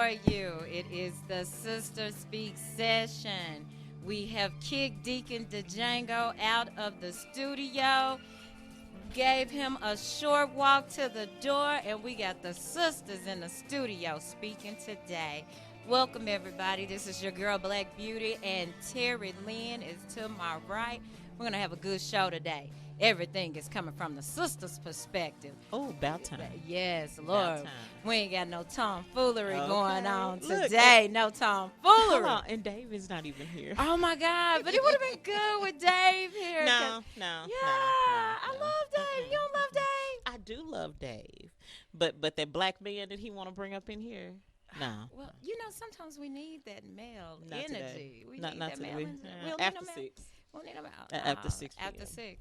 for you. It is the Sister Speak session. We have kicked Deacon DeJango out of the studio, gave him a short walk to the door, and we got the sisters in the studio speaking today. Welcome, everybody. This is your girl, Black Beauty, and Tara Lynn is to my right. We're going to have a good show today. Everything is coming from the sisters' perspective. Oh, about time. Yes, Lord. We ain't got no tomfoolery Okay. going on Look, today. No tomfoolery. Hold on, and Dave is not even here. Oh, my God. But it would have been good with Dave here. No. I love Dave. You don't love Dave? I do love Dave. But that black man that he want to bring up in here? No. Well, sometimes we need that male Not energy. today. We not need not that today. male energy. We don't After need no male. 6. We'll need them out. After 6 p.m.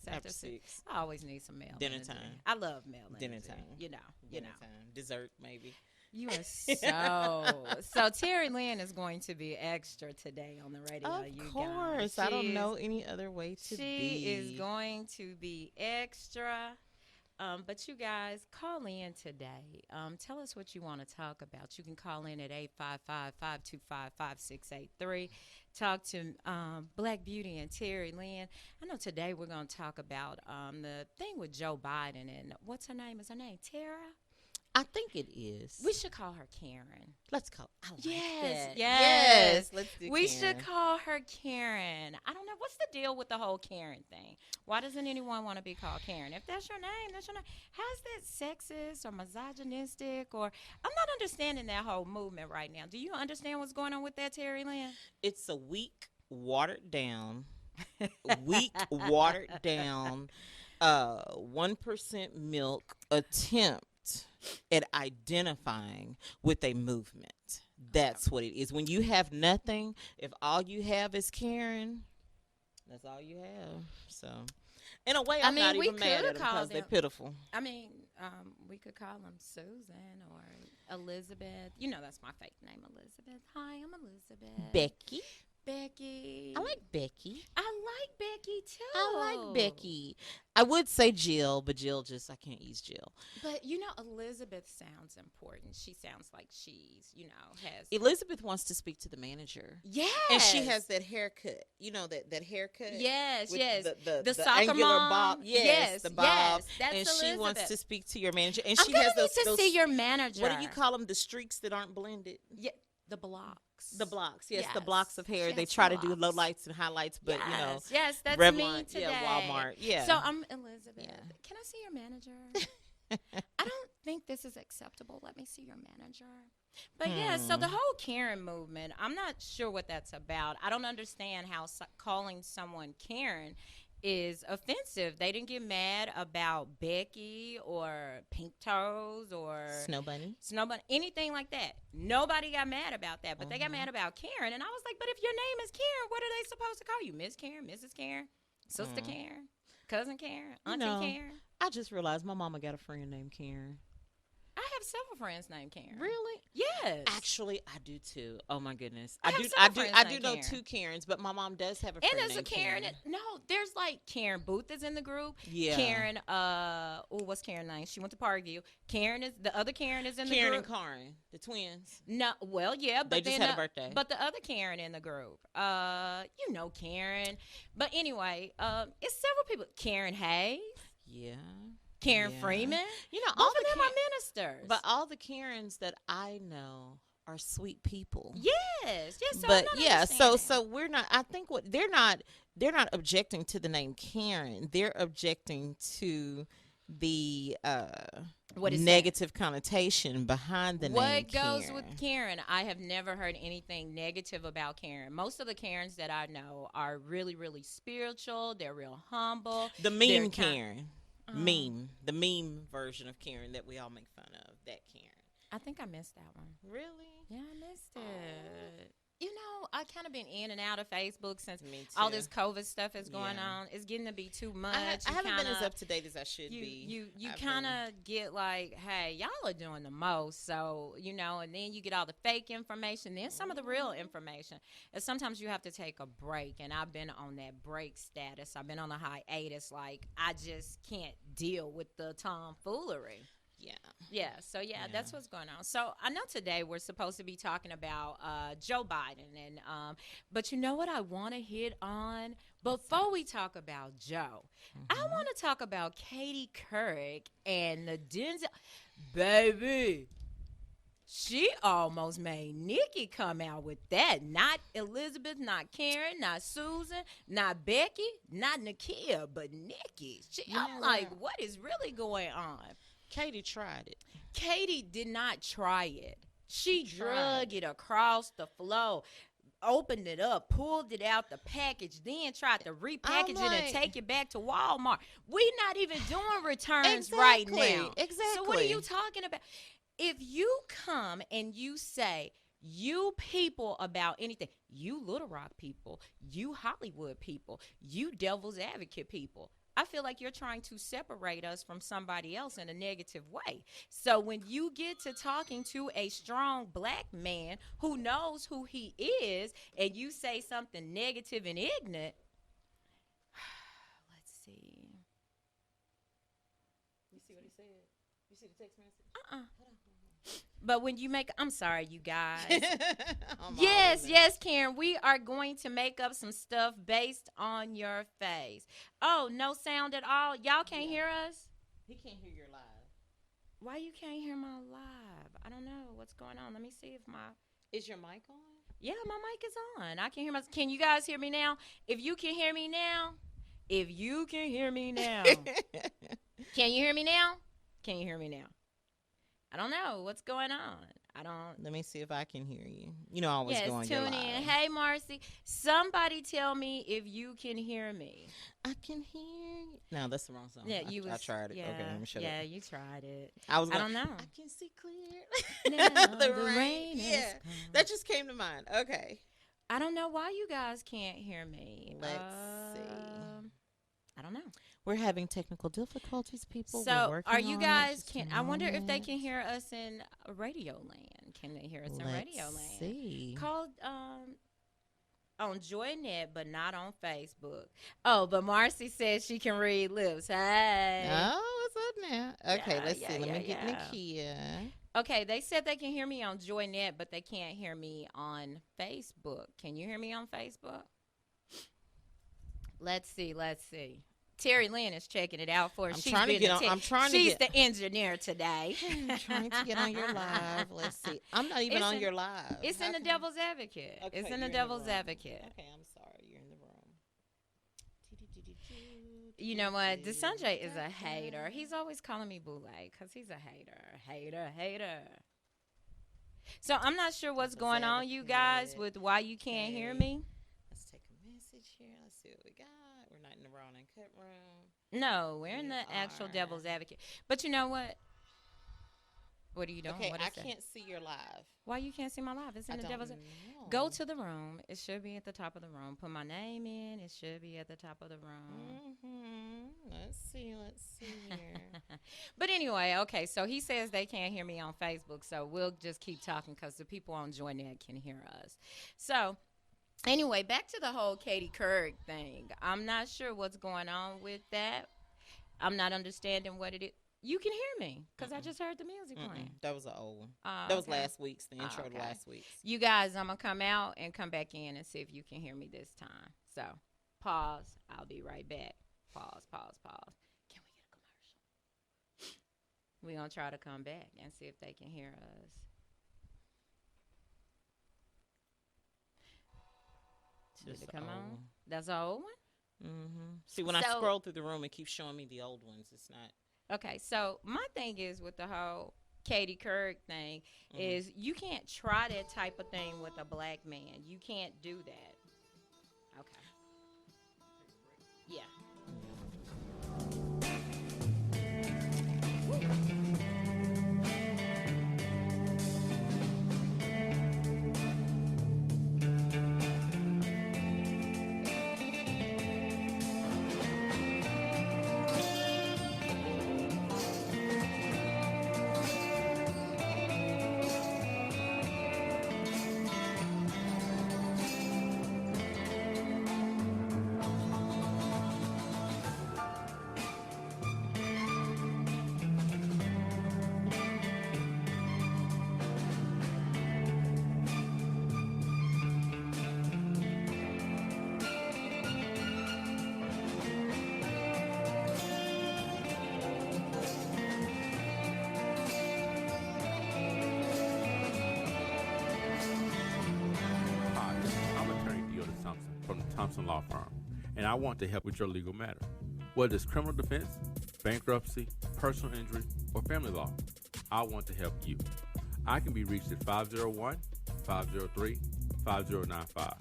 After six. I always need some male Dinner energy. time. I love male Dinner energy. time. Dinner Time. Dessert, maybe. You are so Tara Lynn is going to be extra today on the radio. Of you course. guys. I don't know any other way to be. She is going to be extra. But you guys, call in today. Tell us what you want to talk about. You can call in at 855-525-5683. Talk to Black Beauty and Tara Lynn. I know today we're going to talk about the thing with Joe Biden and what's her name? Is her name Tara? I think it is. We should call her Karen. Let's call. I like Yes. that. Yes. Let's do We Karen. should call her Karen. I don't know. What's the deal with the whole Karen thing? Why doesn't anyone want to be called Karen? If that's your name, that's your name. How's that sexist or misogynistic? Or I'm not understanding that whole movement right now. Do you understand what's going on with that, Terry Lynn? It's a weak, watered down 1% milk attempt at identifying with a movement. That's what it is. When you have nothing, if all you have is Karen, that's all you have. So, in a way, I'm not even mad at them because they're pitiful. I mean, we could call them Susan or Elizabeth. That's my fake name, Elizabeth. Hi, I'm Elizabeth. Becky. I like Becky. I like Becky, too. I like Becky. I would say Jill, but I can't use Jill. But, Elizabeth sounds important. She sounds like she's, has. Elizabeth wants to speak to the manager. Yes. And she has that haircut. That haircut? Yes, with yes. The soccer angular mom. bob. Yes, the bob. Yes, that's and Elizabeth. She wants to speak to your manager. And I'm she gonna has need those, to see your manager. What do you call them? The streaks that aren't blended? Yeah, the blocks. The blocks, yes, the blocks of hair. Yes, they try blocks. to do low lights and highlights, but yes, that's Revlon, me today. Walmart, So I'm Elizabeth. Yeah. Can I see your manager? I don't think this is acceptable. Let me see your manager. But so the whole Karen movement, I'm not sure what that's about. I don't understand how calling someone Karen is offensive. They didn't get mad about Becky or Pink Toes or Snow Bunny, anything like that. Nobody got mad about that, but they got mad about Karen. And I was like, but if your name is Karen, what are they supposed to call you? Miss Karen, Mrs. Karen, Sister Karen, Cousin Karen, Auntie Karen? I just realized my mama got a friend named Karen. I have several friends named Karen. Really? Yes. Actually, I do too. Oh my goodness. I do know two Karens, but my mom does have a friend and there's named a Karen. Karen. No, there's like Karen Booth is in the group. Yeah. Karen. What's Karen's name? She went to Parkview. Karen is the other Karen is in the group. Karen and Karen, the twins. No, well, yeah, but they just had a birthday. But the other Karen in the group, Karen. But anyway, it's several people. Karen Hayes. Yeah. Karen Freeman. All of them are ministers. But all the Karens that I know are sweet people. Yes. So but so we're not. I think they're not objecting to the name Karen. They're objecting to the negative connotation behind the name Karen. What goes with Karen? I have never heard anything negative about Karen. Most of the Karens that I know are really, really spiritual. They're real humble. The meme Karen. The meme version of Karen that we all make fun of, that Karen. I think I missed that one. Really? Yeah, I missed it. I kind of been in and out of Facebook since Me too. all this COVID stuff is going on. It's getting to be too much. I haven't been as up to date as I should be. You kind of get like, hey, y'all are doing the most. So, and then you get all the fake information, then some of the real information. And sometimes you have to take a break. And I've been on that break status. I've been on a hiatus. Like, I just can't deal with the tomfoolery. Yeah. So Yeah. that's what's going on. So I know today we're supposed to be talking about Joe Biden, and but you know what I want to hit on before we talk about Joe. I want to talk about Katie Couric and the Denzel. Baby, she almost made Nikki come out with that. Not Elizabeth, not Karen, not Susan, not Becky, not Nakia, but Nikki. I'm like, what is really going on? Katie tried it. Katie did not try it. She drug it across the floor, opened it up, pulled it out the package, then tried to repackage it and take it back to Walmart. We not even doing returns right now. Exactly. So what are you talking about? If you come and you say, you people about anything, you Little Rock people, you Hollywood people, you Devil's Advocate people, I feel like you're trying to separate us from somebody else in a negative way. So when you get to talking to a strong black man who knows who he is and you say something negative and ignorant, let's see. You see what he said? You see the text message? But when you make, I'm sorry, you guys. yes, Karen, we are going to make up some stuff based on your face. Oh, no sound at all? Y'all can't hear us? He can't hear your live. Why you can't hear my live? I don't know what's going on. Let me see if my... Is your mic on? Yeah, my mic is on. I can hear my... Can you guys hear me now? If you can hear me now... Can you hear me now? Can you hear me now? I don't know what's going on. Let me see if I can hear you. You know, I always go on your live. Tune in. Hey, Marcy. Somebody tell me if you can hear me. I can hear you. No, that's the wrong song. Yeah, I tried it. Yeah, okay, let me shut up. Yeah, you tried it. I don't know. I can see clear. the rain. Yeah, that just came to mind. Okay. I don't know why you guys can't hear me. Let's see. I don't know. We're having technical difficulties, people. So, are you guys? I wonder if they can hear us in Radio Land. Can they hear us in Radio Land? Let's see. Called on JoyNet, but not on Facebook. Oh, but Marcy says she can read lips. Hey. Oh, what's up now? Okay, let's see. Let me get Nakia. Okay, they said they can hear me on JoyNet, but they can't hear me on Facebook. Can you hear me on Facebook? Let's see. Terry Lynn is checking it out for us. She's the engineer today. I'm trying to get on your live. Let's see. I'm not even on your live. It's in the Devil's Advocate. Okay, it's in the Devil's Advocate. Okay, I'm sorry. You're in the room. You know what? DeSanjay is a hater. He's always calling me Boule because he's a hater. So I'm not sure what's going on, you guys, with why you can't hear me. Let's take a message here. Let's see what we got. We're not in the Ron and Cut room. No, we're in the actual Devil's Advocate. But you know what? What are you doing? Okay, I can't see your live. Why you can't see my live? It's in the Devil's Advocate. Go to the room. It should be at the top of the room. Put my name in. It should be at the top of the room. Let's see here. But anyway, okay, so he says they can't hear me on Facebook, so we'll just keep talking because the people on JoyNet can hear us. So anyway, back to the whole Katie Couric thing. I'm not sure what's going on with that. I'm not understanding what it is. You can hear me because I just heard the music playing. That was an old one. That was last week's, the intro to last week's. You guys, I'm going to come out and come back in and see if you can hear me this time. So, pause. I'll be right back. Pause. Can we get a commercial? We're going to try to come back and see if they can hear us. Did it come on? That's an old one? See, when I scroll through the room, it keeps showing me the old ones. It's not. Okay, so my thing is with the whole Katie Couric thing is you can't try that type of thing with a black man. You can't do that. Okay. Yeah. Thompson Law Firm, and I want to help with your legal matter. Whether it's criminal defense, bankruptcy, personal injury, or family law, I want to help you. I can be reached at 501 503 5095.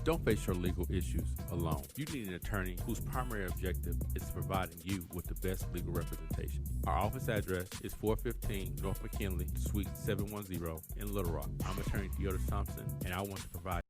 Don't face your legal issues alone. You need an attorney whose primary objective is providing you with the best legal representation. Our office address is 415 North McKinley, Suite 710 in Little Rock. I'm attorney Theodore Thompson, and I want to provide.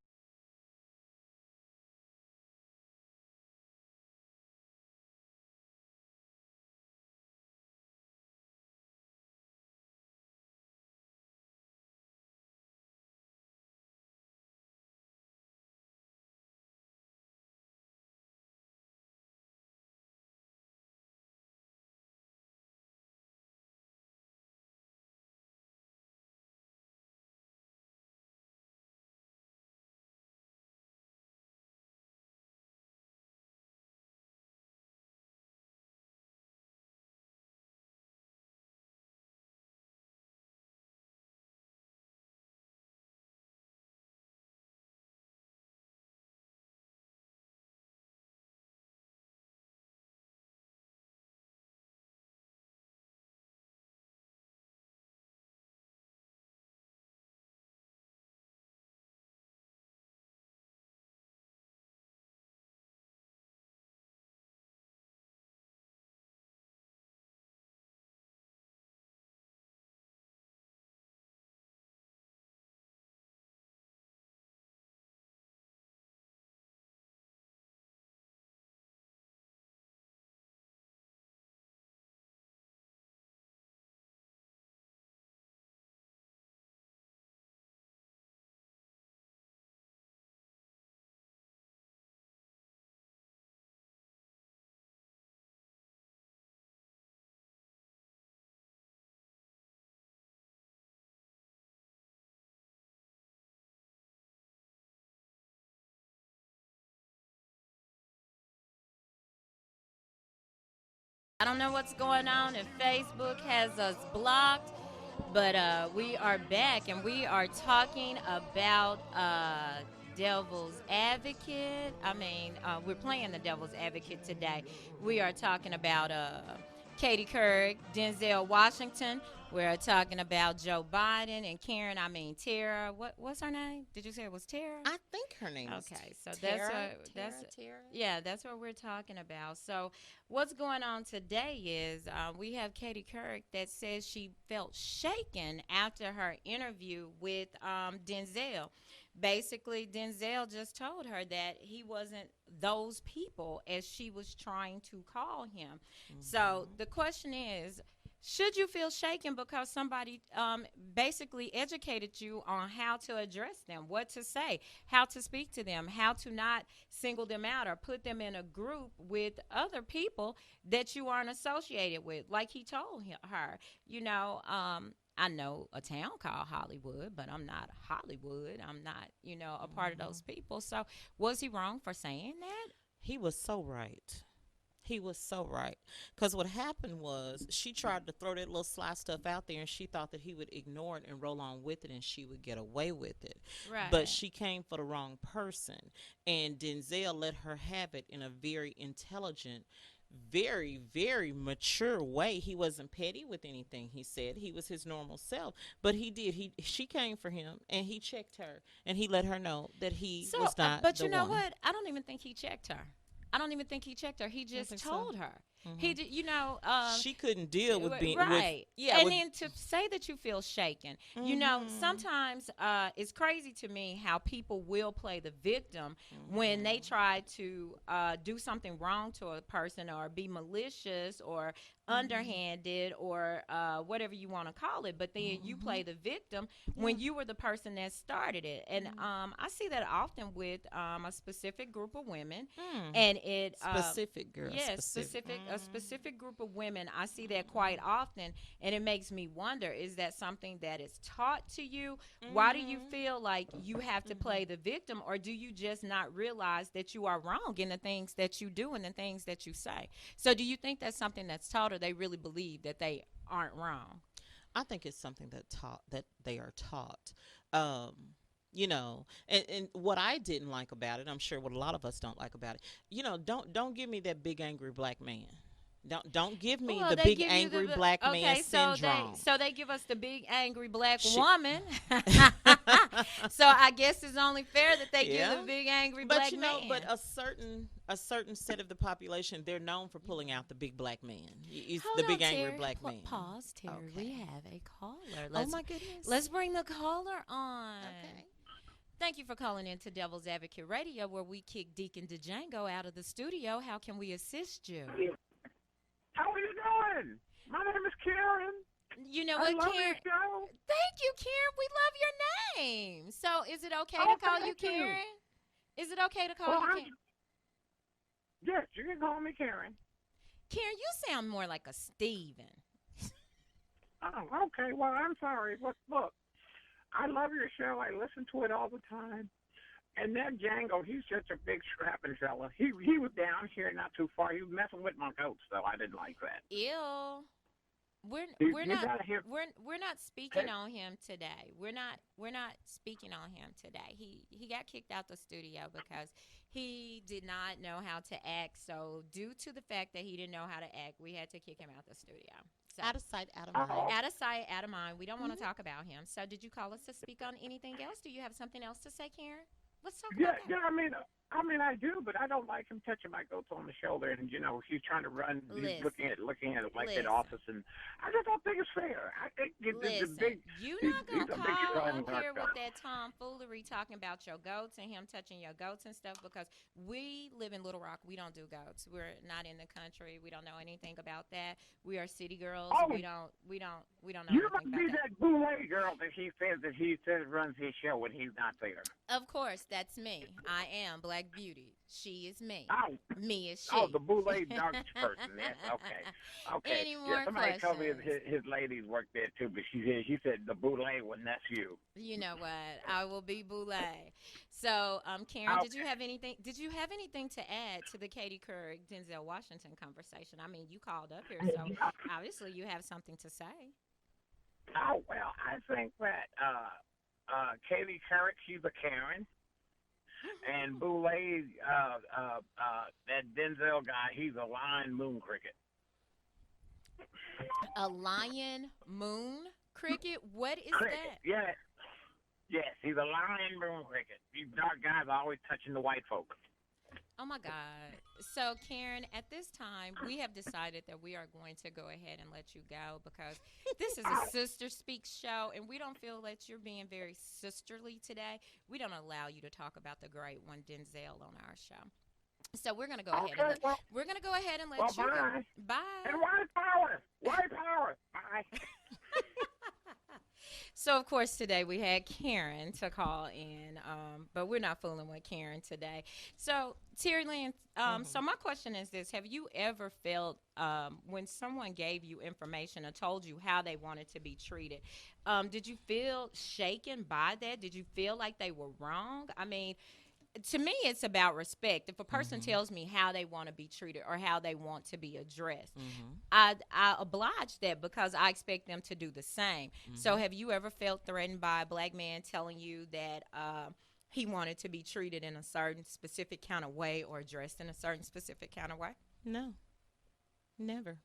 I don't know what's going on if Facebook has us blocked, but we are back and we are talking about Devil's Advocate. We're playing the Devil's Advocate today. We are talking about Katie Couric, Denzel Washington. We're talking about Joe Biden and Karen. Tara. What's her name? Did you say it was Tara? I think her name is Okay, so Tara. yeah, that's what we're talking about. So what's going on today is we have Katie Couric that says she felt shaken after her interview with Denzel. Basically, Denzel just told her that he wasn't those people as she was trying to call him. So the question is, should you feel shaken because somebody basically educated you on how to address them, what to say, how to speak to them, how to not single them out or put them in a group with other people that you aren't associated with, like he told her? I know a town called Hollywood, but I'm not Hollywood. I'm not, a part of those people. So was he wrong for saying that? He was so right. He was so right. Because what happened was she tried to throw that little sly stuff out there and she thought that he would ignore it and roll on with it and she would get away with it. But Right. she came for the wrong person. And Denzel let her have it in a very intelligent, very, very mature way. He wasn't petty with anything he said. He was his normal self. But he did. She came for him and he checked her and he let her know that he So, was not but the you know one. what? I don't even think he checked her. I don't even think he checked her. He I don't just think so. told her. He Hmm. did, She couldn't deal with being with right. yeah And with then to say that you feel shaken, mhm sometimes it's crazy to me how people will play the victim when they mhm try to do something wrong to a person or be malicious or mhm underhanded or whatever you want to call it. But then you mhm play the victim yeah when you were the person that started it. And mm. I see that often with a specific group of women. Mm. And it Specific girl yes, specific a specific group of women. I see that quite often, and it makes me wonder: is that something that is taught to you? Why do you mhm feel like you have to mhm play the victim, or do you just not realize that you are wrong in the things that you do and the things that you say? So, do you think that's something that's taught, or they really believe that they aren't wrong? I think it's something that they are taught. um And what I didn't like about it, I'm sure what a lot of us don't like about it, don't give me that big angry black man. Don't give me Well, the they big give you angry the black man okay. So syndrome. they give us the big angry black Shit. woman. So I guess it's only fair that they give Yeah. the big angry But black man. but a certain set of the population, they're known for pulling out the big black man. It's Hold the on, big angry Terry. black man. Pause, Terry. We Okay. have a caller. Oh my goodness. Let's bring the caller on. Okay. Thank you for calling in to Devil's Advocate Radio, where we kick Deacon DeDjango out of the studio. How can we assist you? How are you doing? My name is Karen. You know I what, love Karen? your show. Thank you, Karen. We love your name. So, is it okay Oh, to call you thank you. Karen? Is it okay to call Well, you I'm- Karen? Yes, you can call me Karen. Karen, you sound more like a Steven. Oh, okay. Well, I'm sorry. Look, I love your show. I listen to it all the time. And that Django, he's just a big strapping fella. He was down here not too far. He was messing with my goats, though. I didn't like that. Ew. We're You not gotta hear- we're not speaking on him today. We're not speaking on him today. He got kicked out the studio because he did not know how to act. So due to the fact that he didn't know how to act, we had to kick him out the studio. So Out of sight, out of mind. out of sight, out of mind. We don't want to talk about him. So did you call us to speak on anything else? Do you have something else to say, Karen? Let's talk Yeah, about that. I mean, I do, but I don't like him touching my goats on the shoulder. And he's trying to run. He's looking at it like Listen. that office, and I just don't think it's fair. I think the Listen, big. you he's- not gonna he's a big, call strong up here black with guy. that tomfoolery talking about your goats and him touching your goats and stuff, because we live in Little Rock. We don't do goats. We're not in the country. We don't know anything about that. We are city girls. Oh. We don't know You anything must about be that. that boule girl that he says runs his show when he's not there. Of course, that's me. I am Black Beauty. She is me. Oh, Me is she. oh, the boule dog person. That's okay. Okay. Any more somebody told me questions? his ladies work there too, but she said the boule when that's you. You know what? I will be Boulay. So, Karen, Okay. did you have anything? Did you have anything to add to the Katie Couric Denzel Washington conversation? I mean, you called up here, so obviously you have something to say. Oh well, I think that Katie Couric, she's a Karen. And Boule, that Denzel guy, he's a lion moon cricket. A lion moon cricket? What is Cricket, that? yes. Yes, he's a lion moon cricket. These dark guys are always touching the white folk. Oh my God. So, Karen, at this time, we have decided that we are going to go ahead and let you go because this is a Sister Speaks show, and we don't feel that you're being very sisterly today. We don't allow you to talk about the great one, Denzel, on our show. So we're gonna go ahead and we're gonna go ahead and let you go. bye. Bye. And white power! White power! Bye. So, of course, today we had Karen to call in, but we're not fooling with Karen today. So, Terry Lynn, so my question is this. Have you ever felt when someone gave you information or told you how they wanted to be treated, did you feel shaken by that? Did you feel like they were wrong? I mean, to me, it's about respect. If a person tells me how they want to be treated or how they want to be addressed, I oblige that because I expect them to do the same. So have you ever felt threatened by a black man telling you that he wanted to be treated in a certain specific kind of way or addressed in a certain specific kind of way? No. Never.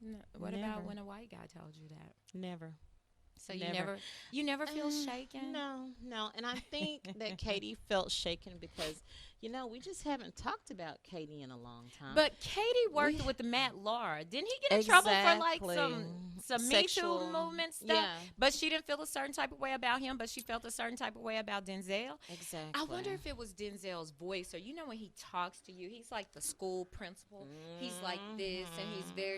No. What Never. about when a white guy told you that? Never. So Never. you never feel shaken? No. And I think that Katie felt shaken because, we just haven't talked about Katie in a long time. But Katie worked with Matt Lauer. Didn't he get in trouble for like some Me Too Sexual- movement stuff? Yeah. But she didn't feel a certain type of way about him, but she felt a certain type of way about Denzel. Exactly. I wonder if it was Denzel's voice, or when he talks to you, he's like the school principal. He's like this, and he's very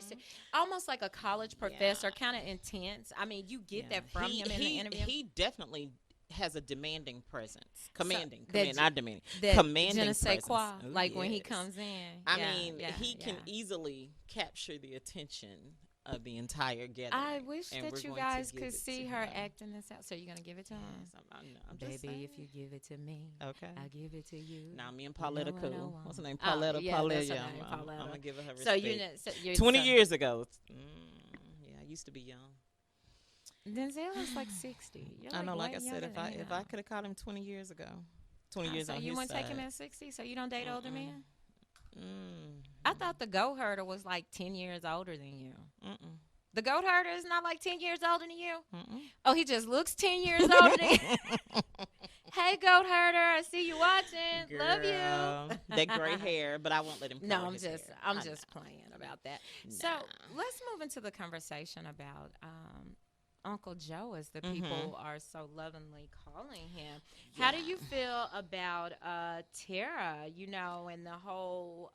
almost like a college professor, kind of intense. I mean, you get that from him in the interview. He definitely has a demanding presence. Commanding, that not demanding. That Commanding je ne sais presence. quoi, Oh, like when he yes. comes in. I Yeah, mean, yeah, he can yeah. easily capture the attention of the entire gathering. I wish and that we're you going to guys give could it to see her him. acting this out. So you're gonna give it to him? Yes, I'm just Baby, saying. if you give it to me, Okay. I'll give it to you. Now me and Pauletta No, cool. no, What's her name? Oh, Pauletta. yeah, Pauletta. that's her Yeah, name, I'm Pauletta. gonna give her respect. So 20 so, years ago. Yeah, I used to be young. Denzel is like 60. You're I know, like way I said, younger if I than if him. I could have caught him 20 years ago, 20 years So on you his wouldn't side. take him at 60? So you don't date older men? Mm. I thought the goat herder was like 10 years older than you. Mm-mm. The goat herder is not like 10 years older than you? Mm-mm. Oh, he just looks 10 years older than you. Hey, goat herder, I see you watching. Love Girl, you. that gray hair, but I won't let him. No, color I'm his just hair. I'm I just know. playing about that. So Nah. let's move into the conversation about Uncle Joe, as the people are so lovingly calling him. How do you feel about Tara? You know, and the whole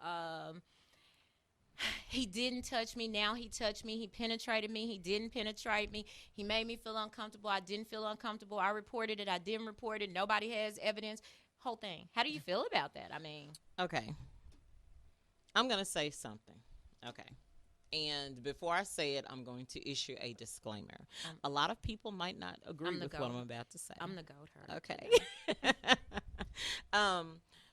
he didn't touch me. Now he touched me. He penetrated me. He didn't penetrate me. He made me feel uncomfortable. I didn't feel uncomfortable. I reported it. I didn't report it. Nobody has evidence. Whole thing. How do you feel about that? I mean, Okay, I'm gonna say something. Okay. And before I say it, I'm going to issue a disclaimer. A lot of people might not agree with what I'm about to say. I'm the goat herder. Okay.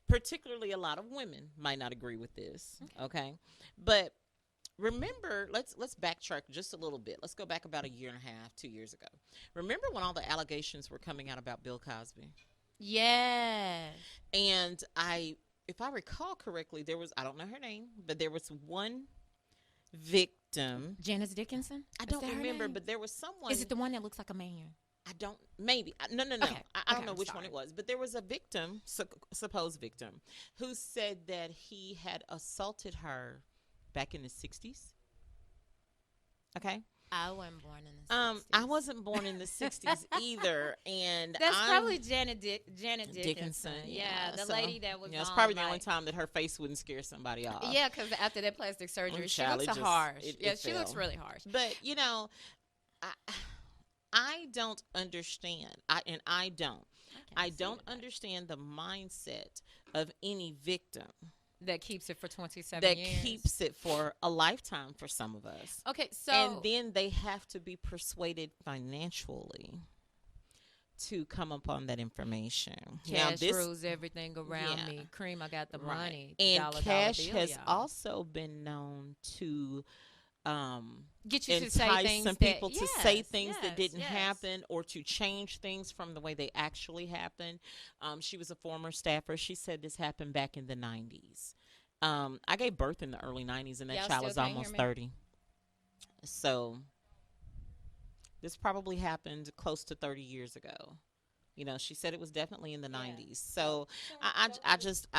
Particularly a lot of women might not agree with this. Okay. But remember, let's backtrack just a little bit. Let's go back about a year and a half, 2 years ago. Remember when all the allegations were coming out about Bill Cosby? Yes. And if I recall correctly, there was, I don't know her name, but there was one victim. Janice Dickinson? I don't remember, but there was someone. Is it the one that looks like a man? I don't, maybe. No. Okay. I don't know I'm which sorry. one it was, but there was a victim, supposed victim, who said that he had assaulted her back in the 60s. Okay. I wasn't born in the 60s. I wasn't born in the 60s either, and That's probably Janet Dickinson. Dickinson. Yeah, the so, lady that was. Yeah, it's on, probably the like, only time that her face wouldn't scare somebody off. Yeah, because after that plastic surgery, she child, looks it just- harsh. it She looks fell. really harsh. But you know, I don't understand. I don't understand the mindset of any victim That keeps it for 27 that years. keeps it for a lifetime for some of us. Okay, so And then they have to be persuaded financially to come upon that information. cash rules everything around Yeah. me. Cream, I got the Right. money. And dollar cash bill, has y'all. also been known to get you to say entice things some that- people to say yes, things that yes, didn't yes. happen, or to change things from the way they actually happened. She was a former staffer. She said this happened back in the 90s. I gave birth in the early 90s, and that Y'all child still was can't hear almost me? 30. So this probably happened close to 30 years ago. You know, she said it was definitely in the 90s. So I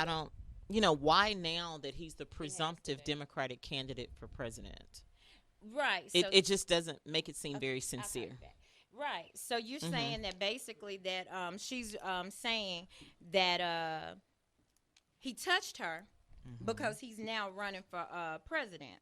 don't, you know, why now that he's the presumptive Democratic candidate for president? Right. It, so it just doesn't make it seem very sincere. Right. So you're saying that basically that she's saying that he touched her because he's now running for president.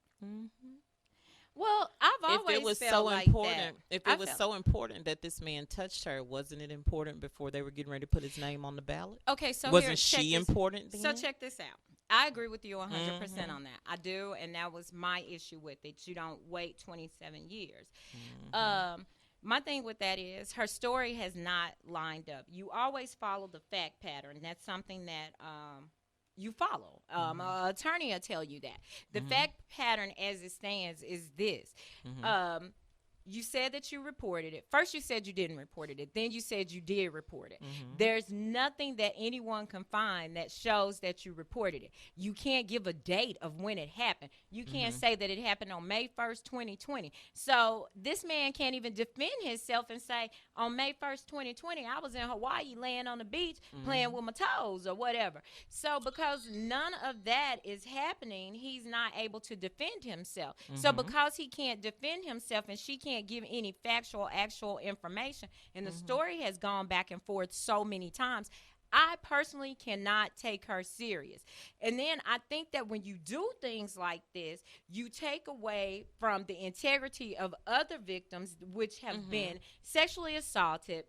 Well, I've always If it was felt so like important, that. if I it was felt- so important that this man touched her, wasn't it important before they were getting ready to put his name on the ballot? Okay, so Wasn't here, check she this- important then? So check this out. I agree with you 100% on that. I do, and that was my issue with it. You don't wait 27 years. My thing with that is her story has not lined up. You always follow the fact pattern. That's something that you follow. An attorney will tell you that. The fact pattern as it stands is this. You said that you reported it. First, you said you didn't report it. Then you said you did report it. There's nothing that anyone can find that shows that you reported it. You can't give a date of when it happened. You can't say that it happened on May 1st, 2020. So this man can't even defend himself and say, on May 1st, 2020, I was in Hawaii laying on the beach playing with my toes or whatever. So because none of that is happening, he's not able to defend himself. So because he can't defend himself and she can't give any factual, actual information, and the story has gone back and forth so many times, I personally cannot take her serious. And then I think that when you do things like this, you take away from the integrity of other victims which have been sexually assaulted,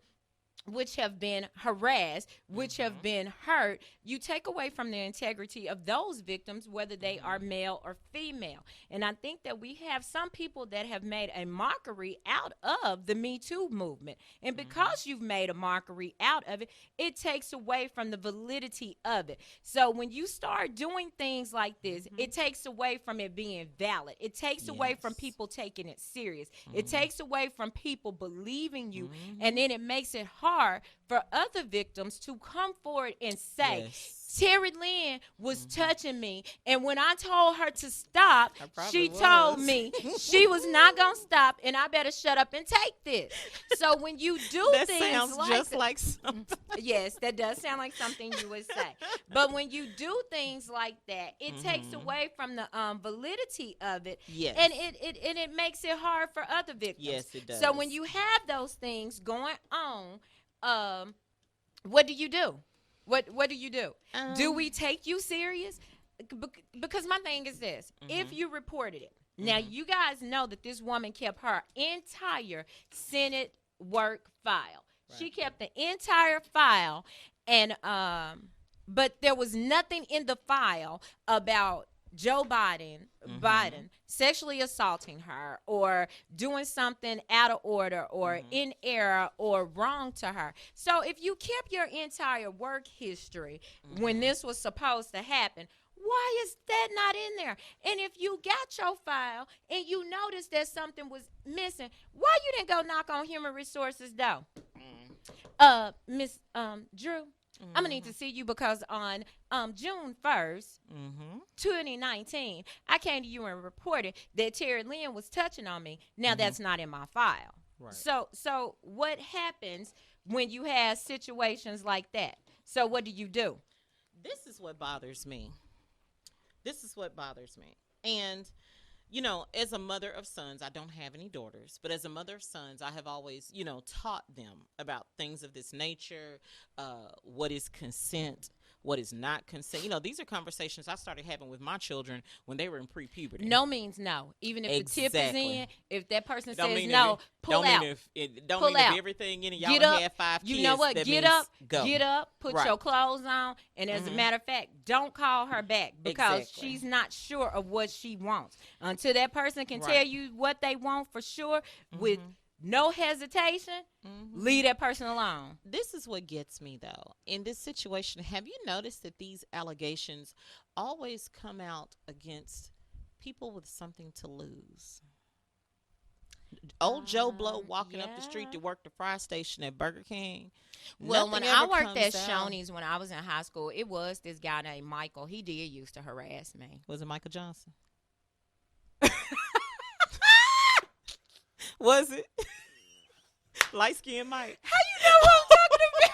which have been harassed, which have been hurt, you take away from the integrity of those victims, whether they are male or female. And I think that we have some people that have made a mockery out of the Me Too movement. And because you've made a mockery out of it, it takes away from the validity of it. So when you start doing things like this, it takes away from it being valid. It takes away from people taking it serious. It takes away from people believing you. And then it makes it hard for other victims to come forward and say, Tara Lynn was touching me, and when I told her to stop, she told me she was not going to stop, and I better shut up and take this. So when you do that things sounds like just like something. yes, that does sound like something you would say. But when you do things like that, it takes away from the validity of it, and it makes it hard for other victims. Yes, it does. So when you have those things going on, what do you do? What do you do? Do we take you serious? Because my thing is this. If you reported it, now you guys know that this woman kept her entire Senate work file. Right. She kept the entire file, and but there was nothing in the file about Joe Biden sexually assaulting her or doing something out of order or in error or wrong to her. So if you kept your entire work history when this was supposed to happen, why is that not in there? And if you got your file and you noticed that something was missing, why you didn't go knock on Human Resources though? Miss Drew, I'm going to need to see you because on June 1st, 2019, I came to you and reported that Tara Lynn was touching on me. Now, that's not in my file. Right. So what happens when you have situations like that? So what do you do? This is what bothers me. And you know, as a mother of sons, I don't have any daughters, but as a mother of sons, I have always, you know, taught them about things of this nature, what is consent, what is not consent. You know, these are conversations I started having with my children when they were in pre-puberty. No means no. Even if the tip is in, if that person says no, pull out. Don't mean if everything in it, y'all have 5 kids. You know what? Get up, put right. your clothes on, and as a matter of fact, don't call her back because she's not sure of what she wants. Until that person can tell you what they want for sure with no hesitation, leave that person alone. This is what gets me, though. In this situation, have you noticed that these allegations always come out against people with something to lose? Old Joe Blow walking up the street to work the fry station at Burger King. Well, when I worked at Shoney's when I was in high school, it was this guy named Michael. He did used to harass me. Was it Michael Johnson? Was it? Light-skinned Mike. How you know who I'm talking about?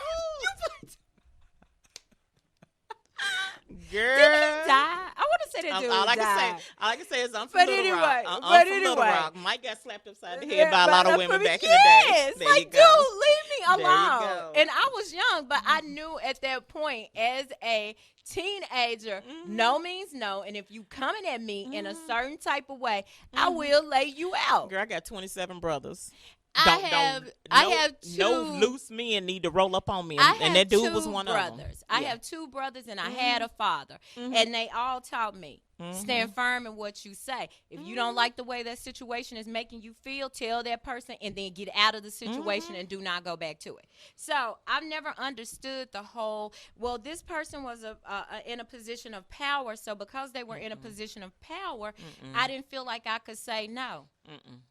Girl. Did he die? I want to say that dude all I died. can say is I'm from Little Rock. Little Rock. Mike got slapped upside the head by a lot of women back in the day. There like, dude, leave me alone. And I was young, but I knew at that point as a teenager, no means no. And if you coming at me in a certain type of way, I will lay you out. Girl, I got 27 brothers. I have two. No loose men need to roll up on me, and that dude was one brothers. of them. I have 2 brothers, and I had a father, and they all taught me stand firm in what you say. If you don't like the way that situation is making you feel, tell that person, and then get out of the situation and do not go back to it. So I've never understood the whole. Well, this person was in a position of power, so because they were in a position of power, I didn't feel like I could say no.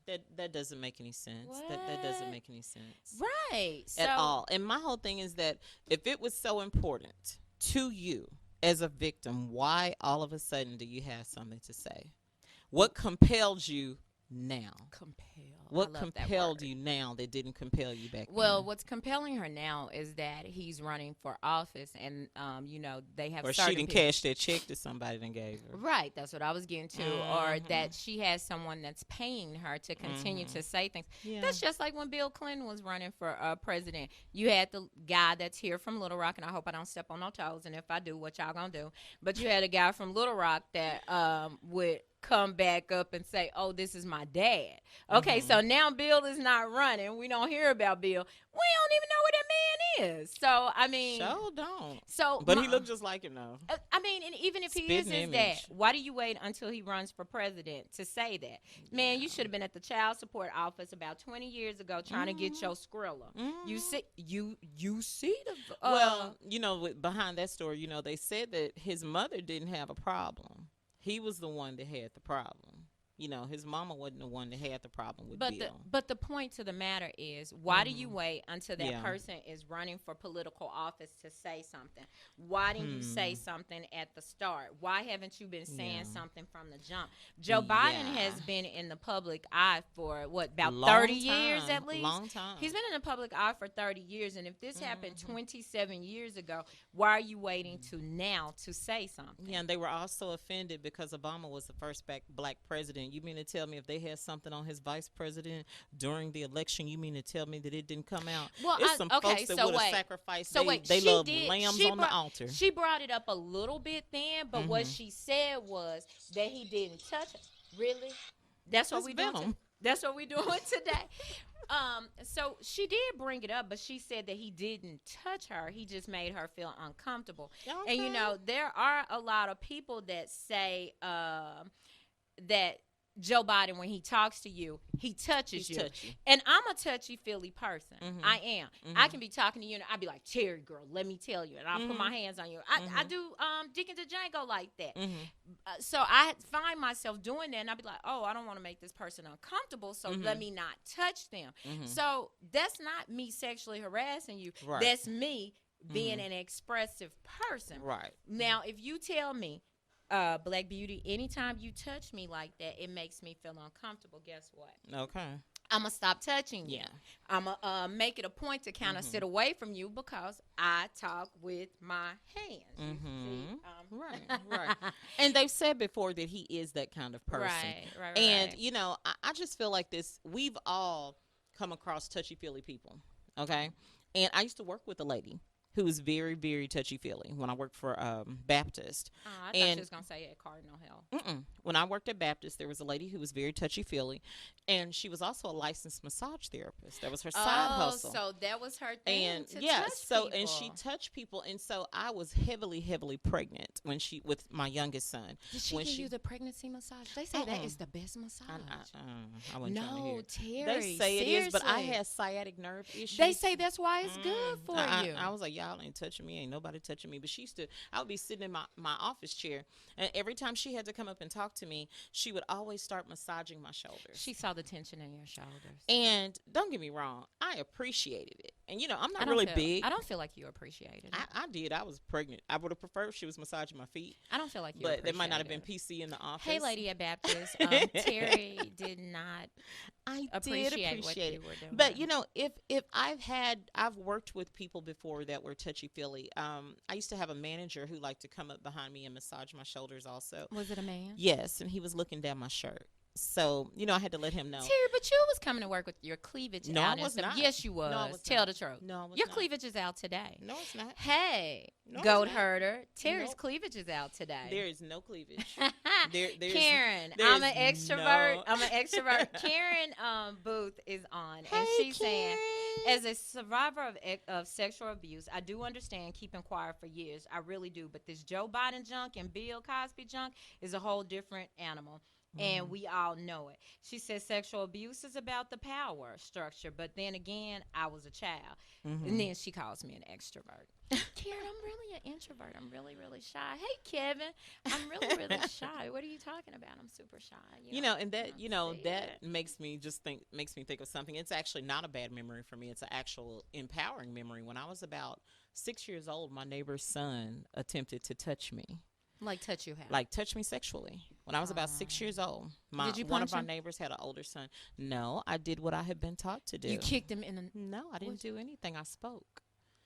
That doesn't make any sense. That doesn't make any sense. Right. At all. And my whole thing is that if it was so important to you as a victim, why all of a sudden do you have something to say? What compelled you now? What compelled you now that didn't compel you back then? Well, what's compelling her now is that he's running for office, and you know, they have. Or she didn't cash that check that somebody done gave her. Right, that's what I was getting to. Or that she has someone that's paying her to continue to say things. Yeah. That's just like when Bill Clinton was running for president. You had the guy that's here from Little Rock, and I hope I don't step on no toes. And if I do, what y'all gonna do? But you had a guy from Little Rock that would come back up and say, oh, this is my dad. Okay, so now Bill is not running. We don't hear about Bill. We don't even know where that man is. So I mean, Sure don't. so But he looked just like him though. I mean, and even if he is Spitting his dad, image. why do you wait until he runs for president to say that? Man, you should have been at the child support office about 20 years ago trying to get your Skrilla. You see, you see the Well, you know, behind that story, you know, they said that his mother didn't have a problem. He was the one that had the problem. You know, his mama wasn't the one that had the problem with Bill. But the point to the matter is, why do you wait until that Yeah. person is running for political office to say something? Why didn't you say something at the start? Why haven't you been saying something from the jump? Joe Biden has been in the public eye for about 30 years at least. Long time. He's been in the public eye for 30 years, and if this happened 27 years ago, why are you waiting to now to say something? Yeah, and they were also offended because Obama was the first black president. You mean to tell me if they had something on his vice president during the election, you mean to tell me that it didn't come out? Well, It's some folks that would have sacrificed. They love lambs on the altar. She brought it up a little bit then, but what she said was that he didn't touch it. Really? That's what we doing. That's what we doing today. So she did bring it up, but she said that he didn't touch her. He just made her feel uncomfortable. Okay. And you know, there are a lot of people that say that Joe Biden, when he talks to you, he touches you. And I'm a touchy-feely person. I am. I can be talking to you, and I'll be like, Terry, girl, let me tell you. And I'll put my hands on you. I do Dick and Django like that. So I find myself doing that, and I'll be like, oh, I don't want to make this person uncomfortable, so let me not touch them. So that's not me sexually harassing you. Right. That's me being an expressive person. Right. Now, if you tell me, Black Beauty, anytime you touch me like that, it makes me feel uncomfortable. Guess what? Okay. I'm going to stop touching you. Yeah. I'm going to make it a point to kind of sit away from you because I talk with my hands. Right. And they've said before that he is that kind of person. Right. And, you know, I just feel like this. We've all come across touchy-feely people, okay? And I used to work with a lady who was very, very touchy-feely when I worked for Baptist. I thought she was going to say at Cardinal Health. When I worked at Baptist, there was a lady who was very touchy-feely, and she was also a licensed massage therapist. That was her side hustle. So that was her thing and to touch people. And she touched people, and so I was heavily, heavily pregnant with my youngest son. Did she give you the pregnancy massage? They say that is the best massage. I wasn't trying to hear it. Terry, they say it is, but I had sciatic nerve issues. They say that's why it's good for you. I was like, y'all ain't touching me. Ain't nobody touching me. But I would be sitting in my office chair, and every time she had to come up and talk to me, she would always start massaging my shoulders. She saw the tension in your shoulders. And don't get me wrong, I appreciated it. And, you know, I'm not really big. I don't feel like you appreciated it. I did. I was pregnant. I would have preferred if she was massaging my feet. I don't feel like you But there might not have been PC in the office. Hey, lady at Baptist, Terry did not appreciate what you were doing. But, you know, if I've worked with people before that were touchy-feely. I used to have a manager who liked to come up behind me and massage my shoulders also. Was it a man? Yes, and he was looking down my shirt. So, you know, I had to let him know. Terry, but you was coming to work with your cleavage out. No, I was not. Yes, you was. No, I was Tell not. the truth. No, I was your not. cleavage is out today. No, it's not. Hey, No, goat it's not. herder. Terry's Nope. cleavage is out today. There is no cleavage. Karen, I'm an extrovert. Karen Booth is on, and she's saying, as a survivor of sexual abuse, I do understand keeping quiet for years. I really do. But this Joe Biden junk and Bill Cosby junk is a whole different animal. And we all know it. She says sexual abuse is about the power structure. But then again, I was a child. And then she calls me an extrovert. Karen, I'm really an introvert. I'm really, really shy. Hey, Kevin, I'm really, really shy. What are you talking about? I'm super shy. That makes me think of something. It's actually not a bad memory for me. It's an actual empowering memory. When I was about 6 years old, my neighbor's son attempted to touch me. Like touch you how? Like touch me sexually. When I was about 6 years old. Did you punch one of our him? neighbors had an older son. No, I did what I had been taught to do. You kicked him in the... No, I didn't do anything. I spoke.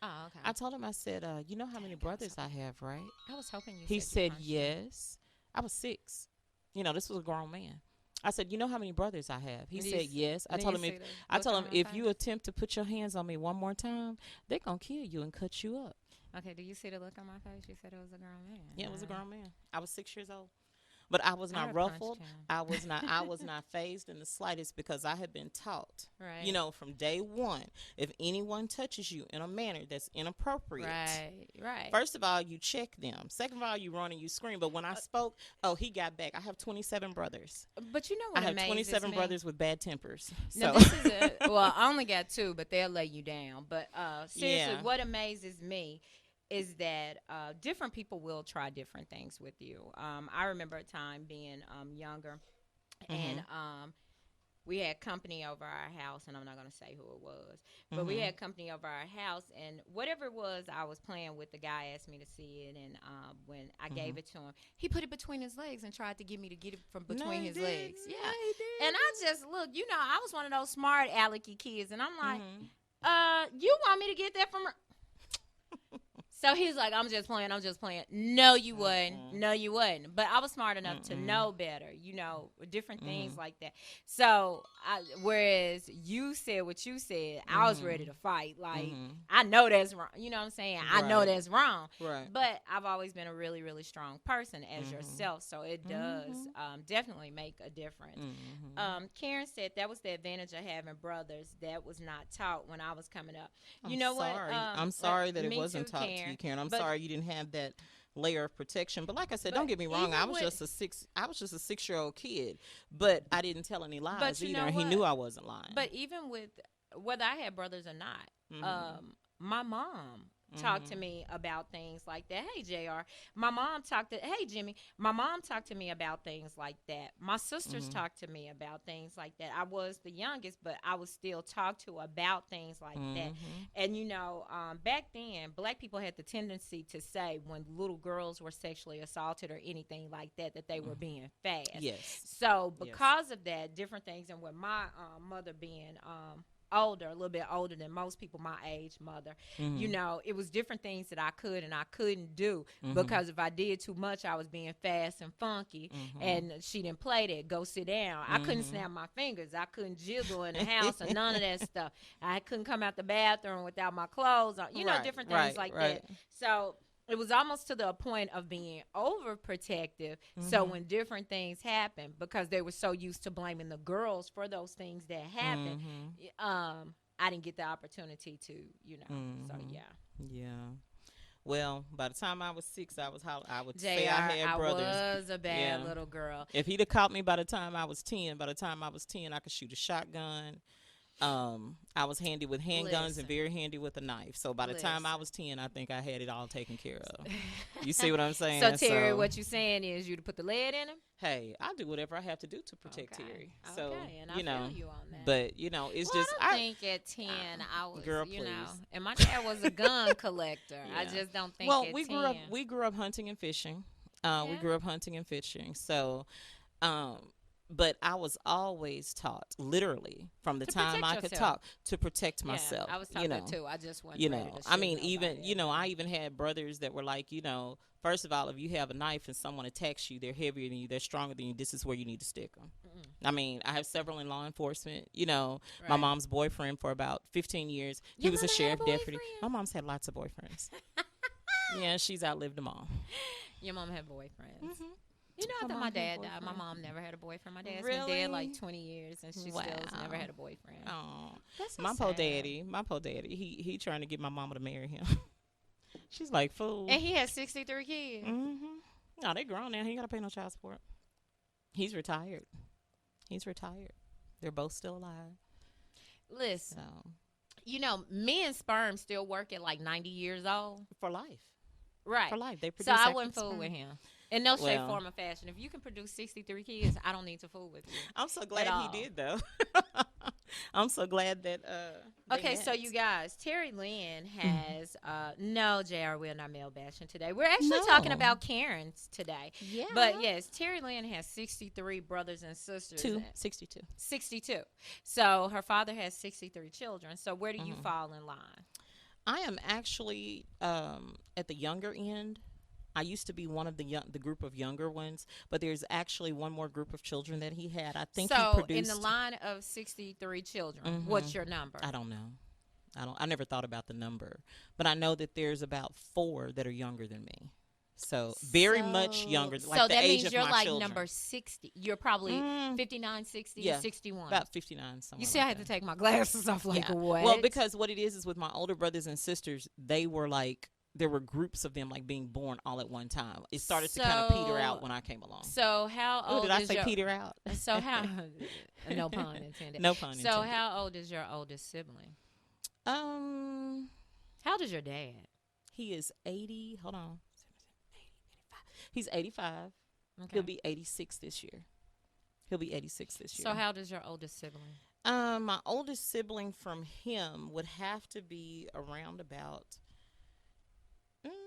Oh, okay. I told him, I said, you know how many brothers I have, right? I was hoping you He said punched him. yes. I was 6. You know, this was a grown man. I said, you know how many brothers I have? He said yes. I told him if you attempt to put your hands on me one more time, they're going to kill you and cut you up. Okay, do you see the look on my face? You said it was a grown man. Yeah, it was a grown man. I was 6 years old. But I was I not would've punched ruffled. him. I was not phased in the slightest because I had been taught, Right. you know, from day one, if anyone touches you in a manner that's inappropriate, Right. first of all, you check them. Second of all, you run and you scream. But when I spoke, oh, he got back. I have 27 brothers. But you know I what have amazes 27 me? brothers with bad tempers. Now So this is well, I only got 2, but they'll lay you down. But seriously, Yeah. what amazes me is that different people will try different things with you. I remember a time being younger, and we had company over our house, and I'm not going to say who it was, but we had company over our house, and whatever it was I was playing with, the guy asked me to see it, and when I gave it to him, he put it between his legs and tried to get me to get it from between his legs. Yeah. No, he didn't. And I just look, you know, I was one of those smart alecky kids, and I'm like, you want me to get that from her? So he's like, I'm just playing. No, you wouldn't. No, you wouldn't. But I was smart enough to know better, you know, different things like that. So, whereas you said what you said, I was ready to fight. Like, I know that's wrong. You know what I'm saying? I know that's wrong. Right. But I've always been a really, really strong person as yourself. So it does definitely make a difference. Karen said that was the advantage of having brothers that was not taught when I was coming up. You know what? I'm sorry that it me wasn't too, taught to Karen. you, Karen. I'm But- sorry you didn't have that layer of protection. But like I said, But don't get me wrong. even I was with- just a 6-year-old kid, but I didn't tell any lies But you either. know And he what? knew I wasn't lying. But even with whether I had brothers or not, my mom talked to me about things like that. Hey, JR. Hey, Jimmy. My mom talked to me about things like that. My sisters talked to me about things like that. I was the youngest, but I was still talked to about things like that. And, you know, back then, black people had the tendency to say when little girls were sexually assaulted or anything like that, that they were being fast. Yes. So because of that, different things, and with my mother being older, a little bit older than most people my age, mother, you know, it was different things that I could and I couldn't do because if I did too much, I was being fast and funky, and she didn't play that. Go sit down. I couldn't snap my fingers. I couldn't jiggle in the house or none of that stuff. I couldn't come out the bathroom without my clothes on. You know, different things like that. So it was almost to the point of being overprotective. So when different things happened, because they were so used to blaming the girls for those things that happened, I didn't get the opportunity to, you know. So Yeah. Well, by the time I was 6, I would JR, say I had brothers. I was a bad little girl. If he'd have caught me by the time I was 10, I could shoot a shotgun. I was handy with handguns and very handy with a knife. So by the time I was 10, I think I had it all taken care of. You see what I'm saying? So Terry, what you saying is you to put the lead in him? Hey, I'll do whatever I have to do to protect Terry. So, and you know, feel you on that. but you know, it's Well, just I don't think at 10 I was, girl, you know, please. and my dad was a gun collector. I just don't think. Well, at we 10. grew up hunting and fishing. We grew up hunting and fishing. So, but I was always taught, literally, from the To time I protect could yourself. talk, to protect myself. I was taught you know, that too. I just wasn't you ready know. to I shoot mean, nobody. even you know, I even had brothers that were like, you know, first of all, if you have a knife and someone attacks you, they're heavier than you, they're stronger than you. This is where you need to stick them. I mean, I have several in law enforcement. You know, my mom's boyfriend for about 15 years, he was a sheriff deputy. My mom's had lots of boyfriends. Yeah, she's outlived them all. Your mom had boyfriends. You know, after my dad died, my mom never had a boyfriend. My dad's been dead like 20 years, and she still's never had a boyfriend. Oh, That's so my sad. poor daddy, he trying to get my mama to marry him. She's like, fool. And he had 63 kids. No, they grown now. He ain't got to pay no child support. He's retired. They're both still alive. Listen, So you know, men's sperm still work at like 90 years old. for life. Right. For life. They produce So I active wouldn't fool sperm. with him. In no shape, Well. form, or fashion. If you can produce 63 kids, I don't need to fool with you. I'm so glad all. he did, though. I'm so glad that they Okay, so met. you guys, Terry Lynn has no, JR, we're not male bashing today. We're actually talking No. about Karens today. Yeah. But yes, Terry Lynn has 63 brothers and sisters. 62. 62. So her father has 63 children. So where do you fall in line? I am actually at the younger end. I used to be one of the group of younger ones, but there's actually one more group of children that he had. I think so he produced. in the line of 63 children, what's your number? I don't know. I never thought about the number, but I know that there's about 4 that are younger than me. So very much younger. Like so the that age means of you're my like children. number 60. You're probably 59, 60, Yeah, 61. about 59. Somewhere You see, I like had that. to take my glasses off. Like Yeah. what? Well, because what it is with my older brothers and sisters, they were like, there were groups of them like being born all at one time. It started to kind of peter out when I came along. So how Ooh, old did I is say your, peter out? So how? No pun intended. No pun intended. So how old is your oldest sibling? How old is your dad? He is 80. Hold on. 85. He's 85. Okay. He'll be 86 this year. So how old is your oldest sibling? My oldest sibling from him would have to be around about,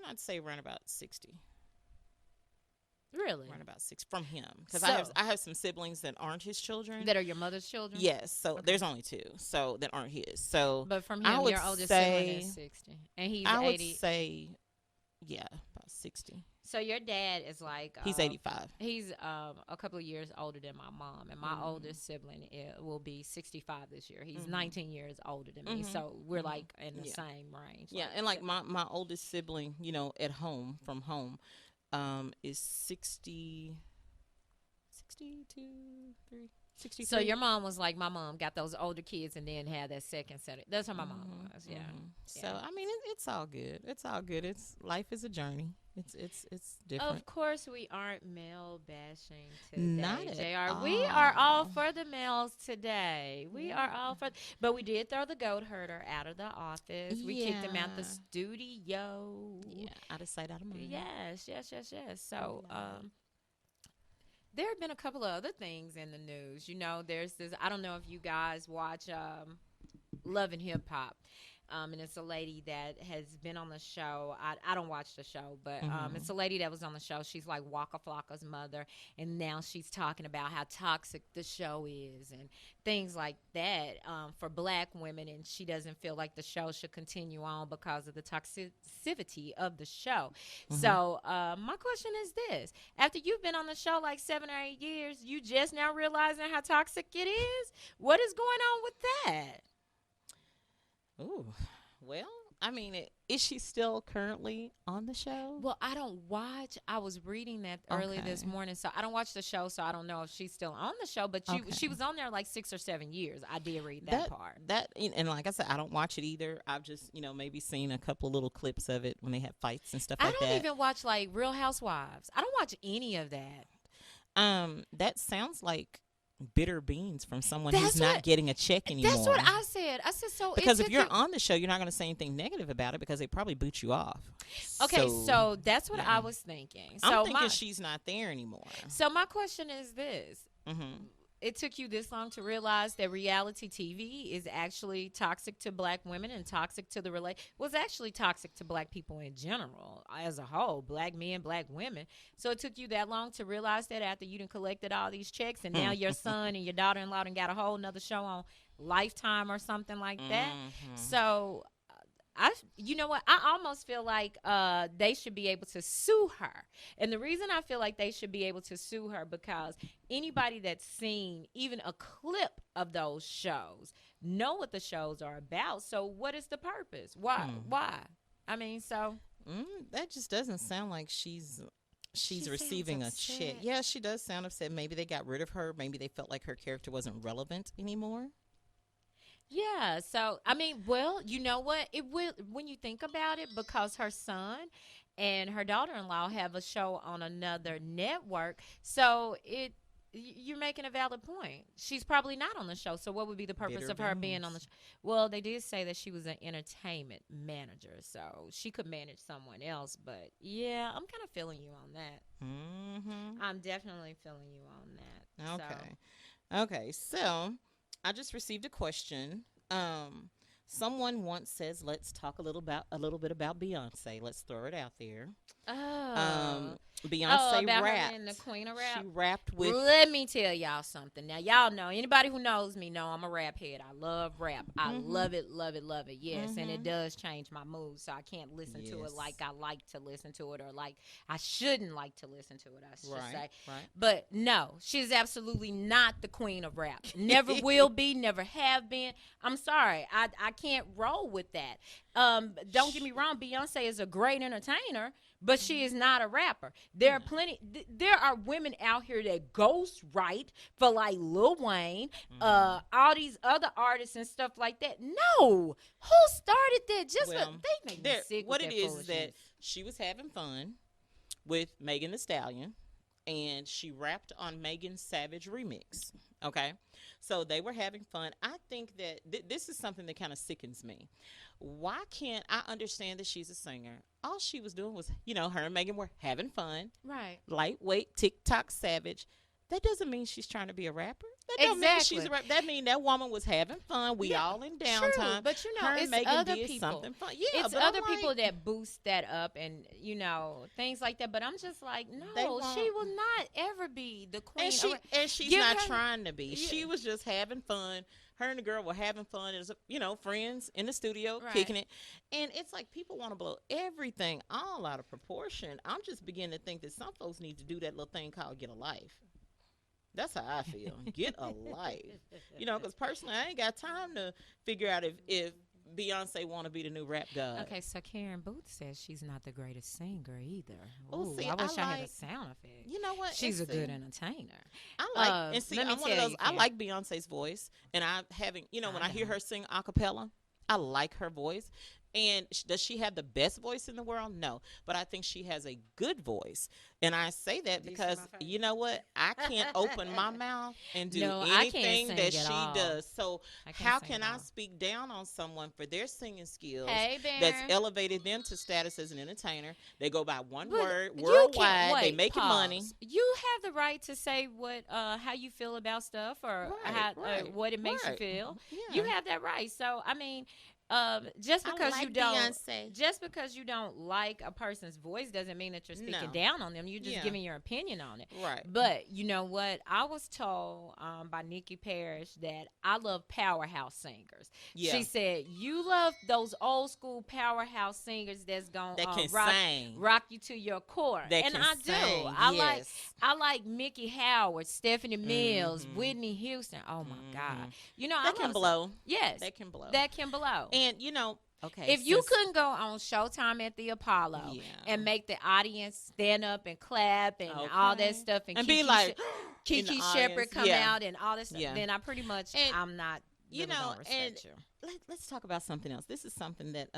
I'd say around about 60. Really? Around about 6 from him, because So- I have some siblings that aren't his children. That are your mother's children? Yes, so Okay. there's only 2, so that aren't his. So But from I him, would your oldest say- sibling is 60. And he's I would 80. say, yeah, about 60. So your dad is like... He's 85. He's a couple of years older than my mom. And my oldest sibling will be 65 this year. He's 19 years older than me. So we're like in the same range. Yeah, and like my oldest sibling, at home, from home, is 60, 62, 3, 63. So your mom was like my mom, got those older kids and then had that second set. That's how my mom was, yeah. So I mean, it's all good. It's all good. Life is a journey. It's different. Of course, we aren't male bashing today, Not at JR. We are all for the males today. We are all for, but we did throw the goat herder out of the office. We kicked him out the studio. Yeah, out of sight, out of mind. Yes. So, there have been a couple of other things in the news. There's this. I don't know if you guys watch Love and Hip Hop. And it's a lady that has been on the show. I don't watch the show, but it's a lady that was on the show. She's like Waka Flocka's mother, and now she's talking about how toxic the show is and things like that for black women, and she doesn't feel like the show should continue on because of the toxicity of the show. So my question is this. After you've been on the show like 7 or 8 years, you just now realizing how toxic it is? What is going on with that? Ooh, well, I mean, is she still currently on the show? Well, I don't watch. I was reading that early this morning, so I don't watch the show, so I don't know if she's still on the show. But she was on there like 6 or 7 years. I did read that part. And like I said, I don't watch it either. I've just maybe seen a couple of little clips of it when they have fights and stuff like that. I don't even watch like Real Housewives. I don't watch any of that. That sounds like bitter beans from someone who's not getting a check anymore. That's what I said. I said so. Because if you're on the show, you're not going to say anything negative about it because they probably boot you off. Okay, so that's what I was thinking. So I'm thinking she's not there anymore. So my question is this. It took you this long to realize that reality TV is actually toxic to black women and toxic to was actually toxic to black people in general as a whole, black men, black women. So it took you that long to realize that after you done collected all these checks and now your son and your daughter-in-law done got a whole nother show on Lifetime or something like that. So you know what? I almost feel like they should be able to sue her. And the reason I feel like they should be able to sue her because anybody that's seen even a clip of those shows know what the shows are about. So what is the purpose? Why? I mean, so that just doesn't sound like she's receiving a check. Yeah, she does sound upset. Maybe they got rid of her. Maybe they felt like her character wasn't relevant anymore. Yeah, so I mean, well, you know what? It will when you think about it, because her son and her daughter-in-law have a show on another network. So you're making a valid point. She's probably not on the show. So what would be the purpose of her being on the show? Well, they did say that she was an entertainment manager, so she could manage someone else. But yeah, I'm kind of feeling you on that. I'm definitely feeling you on that. Okay, so I just received a question. Someone once says, "Let's talk a little bit about Beyonce." Let's throw it out there. Beyonce about rapped. her being the queen of rap. She rapped with. Let me tell y'all something. Now, y'all know, anybody who knows me know I'm a rap head. I love rap. I love it, love it, love it. Yes, and it does change my mood, so I can't listen to it like I like to listen to it, or like I shouldn't like to listen to it, I should say. Right. But no, she's absolutely not the queen of rap. Never will be, never have been. I'm sorry. I can't roll with that. Don't get me wrong. Beyonce is a great entertainer, but she is not a rapper. There are plenty. There are women out here that ghost write for like Lil Wayne, all these other artists and stuff like that. No, who started that? They make me sick. What with it that is that she was having fun with Megan Thee Stallion, and she rapped on Megan Savage remix. Okay, so they were having fun. I think that this is something that kind of sickens me. Why can't I understand that she's a singer? All she was doing was, her and Megan were having fun. Right. Lightweight, TikTok savage. That doesn't mean she's trying to be a rapper. That don't mean she's a rapper. That means that woman was having fun. We all in downtime. True, but her it's and Megan other did people. Something fun. Yeah, it's other people that boost that up and things like that. But I'm just like, no, she will not ever be the queen. And she's not trying to be. Yeah. She was just having fun. Her and the girl were having fun as friends in the studio, kicking it. And it's like people want to blow everything all out of proportion. I'm just beginning to think that some folks need to do that little thing called get a life. That's how I feel. Get a life. Because personally, I ain't got time to figure out if Beyonce want to be the new rap god. Okay, so Karen Booth says she's not the greatest singer either. Oh, see, I wish I had a sound effect. You know what? She's a good entertainer. I like, I'm one of those. I like Beyonce's voice, and I having, when I hear her sing a cappella, I like her voice. And does she have the best voice in the world? No. But I think she has a good voice. And I say that because, you know what? I can't open my mouth and do anything that she does. So how can I speak down on someone for their singing skills that's elevated them to status as an entertainer? They go by one word, worldwide. They making money. You have the right to say how you feel about stuff or what it makes you feel. Yeah. You have that right. So, I mean... just because you don't like a person's voice doesn't mean that you're speaking down on them. You're just giving your opinion on it. Right. But you know what? I was told by Nikki Parrish that I love powerhouse singers. Yeah. She said, you love those old school powerhouse singers that can rock you to your core. And I do. I like Mickey Howard, Stephanie Mills, Whitney Houston. Oh my God. That can blow. Yes. That can blow. That can blow. And if you couldn't go on Showtime at the Apollo and make the audience stand up and clap and all that stuff and be like Kiki Shepherd come out and all that stuff, then I pretty much I'm not really gonna respect you. Let's talk about something else. This is something that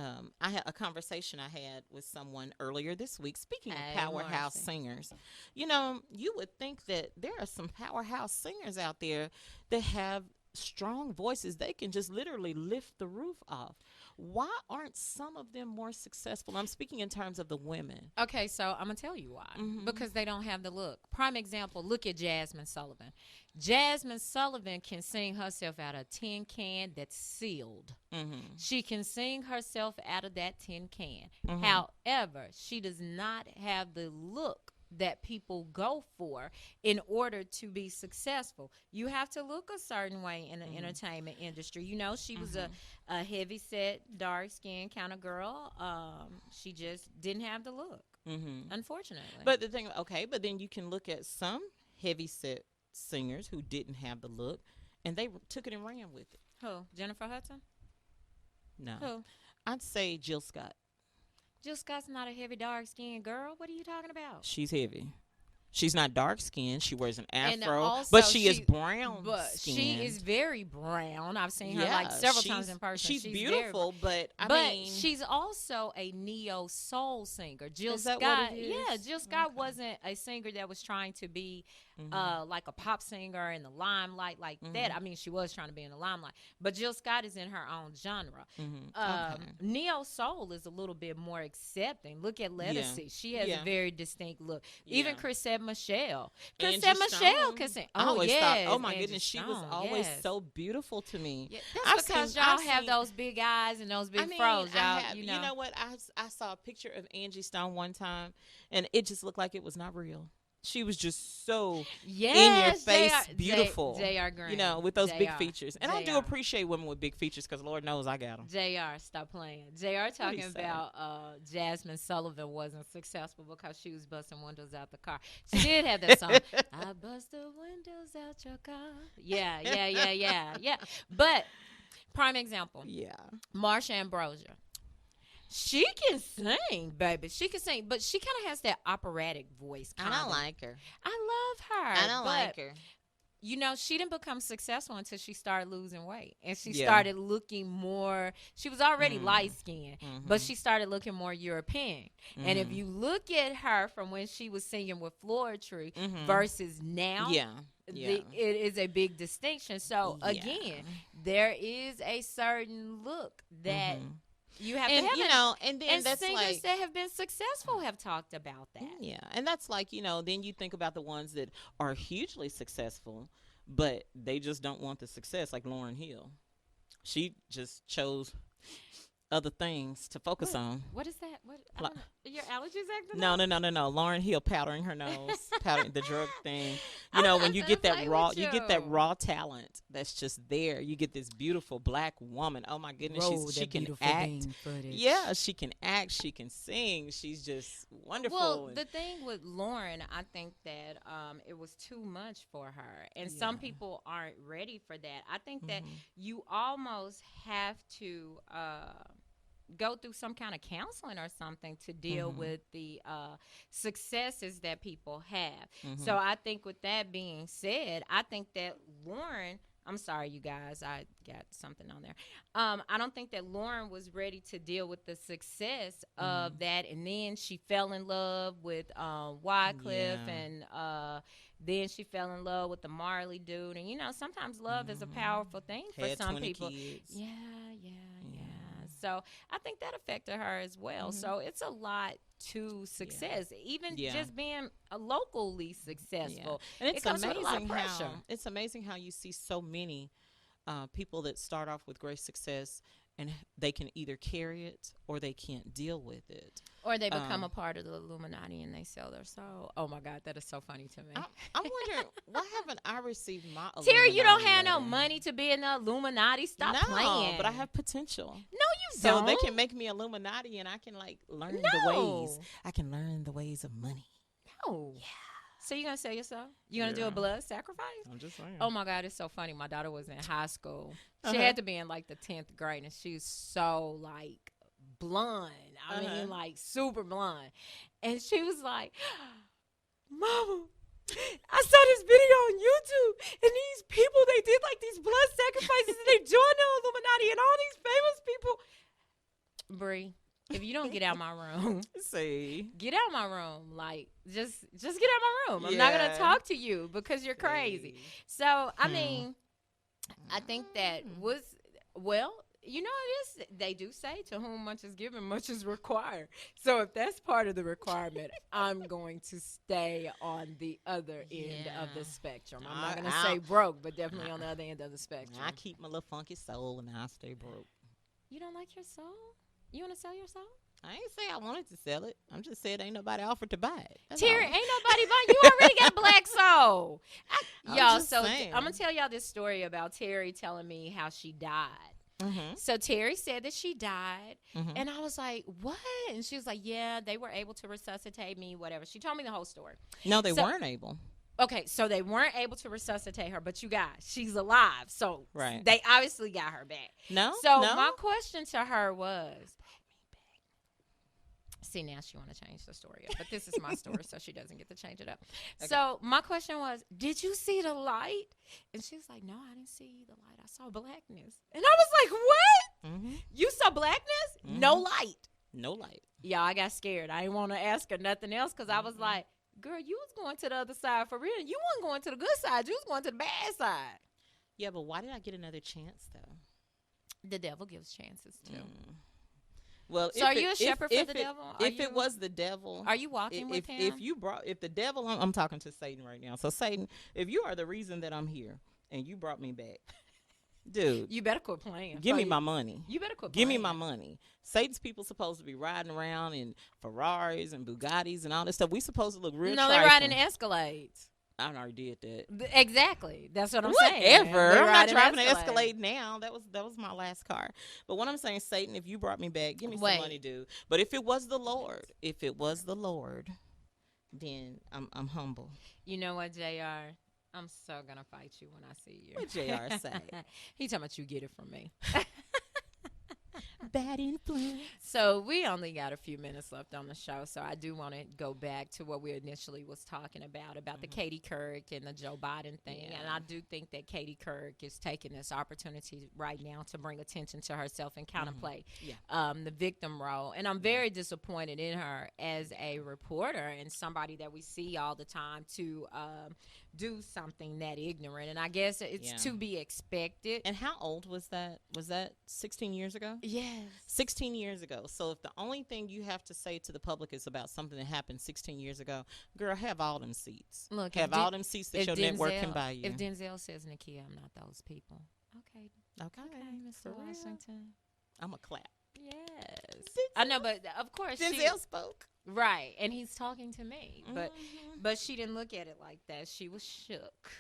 I had a conversation I had with someone earlier this week. Speaking of powerhouse singers, you would think that there are some powerhouse singers out there that have strong voices. They can just literally lift the roof off. Why aren't some of them more successful? I'm speaking in terms of the women. Okay, so I'm going to tell you why. Because they don't have the look. Prime example, look at Jasmine Sullivan. Jasmine Sullivan can sing herself out of a tin can that's sealed. She can sing herself out of that tin can. However, she does not have the look that people go for in order to be successful. You have to look a certain way in the entertainment industry. She was a heavy set, dark skinned kind of girl. She just didn't have the look, unfortunately. But the thing, but then you can look at some heavy set singers who didn't have the look, and they took it and ran with it. Who? Jennifer Hudson? No. Who? I'd say Jill Scott. Jill Scott's not a heavy, dark-skinned girl. What are you talking about? She's heavy. She's not dark-skinned. She wears an afro, also, but she is brown. But she is very brown. I've seen her several times in person. She's beautiful, but she's also a neo-soul singer. Jill Scott, Jill Scott wasn't a singer that was trying to be like a pop singer in the limelight like that. I mean, she was trying to be in the limelight, but Jill Scott is in her own genre. Neo-soul is a little bit more accepting. Look at Lettucey. She has a very distinct look. Even Chrisette Michelle. Chrisette Michelle can sing. Oh my goodness, she was always so beautiful to me. Yeah, that's because y'all have those big eyes and those big froze. You know what? I saw a picture of Angie Stone one time, and it just looked like it was not real. She was just so in your face, beautiful. J.R. Green. With those big features. And I do appreciate women with big features because Lord knows I got them. J.R., stop playing. J.R. talking about Jasmine Sullivan wasn't successful because she was busting windows out the car. She did have that song. I bust the windows out your car. Yeah. But prime example. Yeah. Marsha Ambrosius. She can sing, baby. She can sing, but she kind of has that operatic voice. I don't like her. I love her. I don't like her. You know, she didn't become successful until she started losing weight. And she Yeah. started looking more, she was already light-skinned, but Mhm. she started looking more European. And if Mhm. you look at her from when she was singing with Floetry Mhm. versus now, Yeah. Yeah. it is a big distinction. So, Yeah. again, there is a certain look that Mhm. you have And to have. you know, and then And that's singers like, that have been successful have talked about that. yeah, and that's like, you know, then you think about the ones that are hugely successful, but they just don't want the success, like Lauryn Hill. She just chose other things to focus on. What is that? What? I Like- don't know. Your allergies acting No, up? no, no, no, no. Lauryn Hill powdering her nose, powdering the drug thing. You know, when you I'm get that playing raw, with you get that you. raw talent that's just there. You get this beautiful black woman. Oh my goodness, she can act. Yeah, she can act. She can sing. She's just wonderful. Well, and- the thing with Lauren, I think that it was too much for her, and some Yeah. people aren't ready for that. I think that Mhm. you almost have to go through some kind of counseling or something to deal Mhm. with the successes that people have. Mhm. So I think with that being said, I think that Lauren, I'm sorry, you guys, I got something on there. I don't think that Lauren was ready to deal with the success of that, and then she fell in love with Wycliffe, Yeah. and then she fell in love with the Marley dude, and you know sometimes love is a powerful thing for Had some 20 people. kids. Yeah. So I think that affected her as well. So it's a lot to success, even Yeah. just being locally successful. And it's It comes with a lot of amazing pressure. how you see so many people that start off with great success and they can either carry it or they can't deal with it. Or they become a part of the Illuminati and they sell their soul. Oh my God, that is so funny to me. I'm wondering, why haven't I received my Terry, you don't Illuminati have no letter? money to be in the Illuminati. Stop No, playing. but I have potential. No, you So don't. they can make me Illuminati and I can like learn the ways. I can learn the ways of money. No. Yeah. So you gonna sell yourself? You gonna do a blood sacrifice? I'm just saying. Oh my God, it's so funny. My daughter was in high school. She had to be in like the 10th grade, and she's so like blonde. I mean, like super blonde. And she was like, "Mama, I saw this video on YouTube, and these people, they did like these blood sacrifices, and they joined the Illuminati, and all these famous people." Bree, if you don't get out my room, See. get out my room. Like, just get out my room. I'm not gonna Yeah. talk to you because you're crazy. See. So I mean, I think that was you know, it is. They do say, "To whom much is given, much is required." So if that's part of the requirement, I'm going to stay on the other end of the spectrum. I'm not going to say broke, but definitely on the other end of the spectrum. I keep my little funky soul and I stay broke. You don't like your soul? You want to sell your soul? I ain't say I wanted to sell it. I'm just saying ain't nobody offered to buy it. That's Terry, all. ain't nobody buying. You already got a black soul. I'm Y'all, just so saying. I'm going to tell y'all this story about Terry telling me how she died. Mhm. So Terry said that she died, Mhm. and I was like, "What?" And she was like, "Yeah, they were able to resuscitate me, whatever." She told me the whole story. No, they So- weren't able. Okay, so they weren't able to resuscitate her, but you guys, she's alive, so Right. they obviously got her back. No. So no? my question to her was, see, now she want to change the story up, but this is my story, so she doesn't get to change it up. Okay. So my question was, did you see the light? And she was like, "No, I didn't see the light. I saw blackness." And I was like, "What? Mhm. You saw blackness? No light." No light. Yeah, I got scared. I didn't want to ask her nothing else because I was like, "Girl, you was going to the other side for real. You wasn't going to the good side. You was going to the bad side." Yeah, but why did I get another chance though? The devil gives chances too. Well, So are you a shepherd for the devil? Are If you- it was the devil, Are you walking with him? if the devil, I'm talking to Satan right now. So Satan, if you are the reason that I'm here and you brought me back, dude, You better quit playing. give me my money. You better quit Give playing. me my money. Satan's people supposed to be riding around in Ferraris and Bugattis and all this stuff. We supposed to look real. No, they're riding Escalades. I already did that. Exactly. That's what I'm saying. Whatever. They're I'm not riding driving an Escalade. Escalade now. That was my last car. But what I'm saying, Satan, if you brought me back, give me Wait. some money, dude. But if it was the Lord, then I'm humble. You know what, JR? I'm so gonna fight you when I see you. What JR say? He talking about you get it from me. Bad influence. So we only got a few minutes left on the show, so I do want to go back to what we initially was talking about the Katie Couric and the Joe Biden thing. Yeah. And I do think that Katie Couric is taking this opportunity right now to bring attention to herself and kind of play the victim role. And I'm very disappointed in her as a reporter and somebody that we see all the time to do something that ignorant. And I guess it's to be expected. And how old was that? Was that 16 years ago? Yes. 16 years ago. So if the only thing you have to say to the public is about something that happened 16 years ago, girl, have all them seats. Look, have all them seats that your network can buy you. If Denzel says, Nakia, I'm not those people. Okay, Mr. For real? Washington. I'm a clap. Yes. I know, but of course Denzel spoke. Right, and he's talking to me, but she didn't look at it like that. She was shook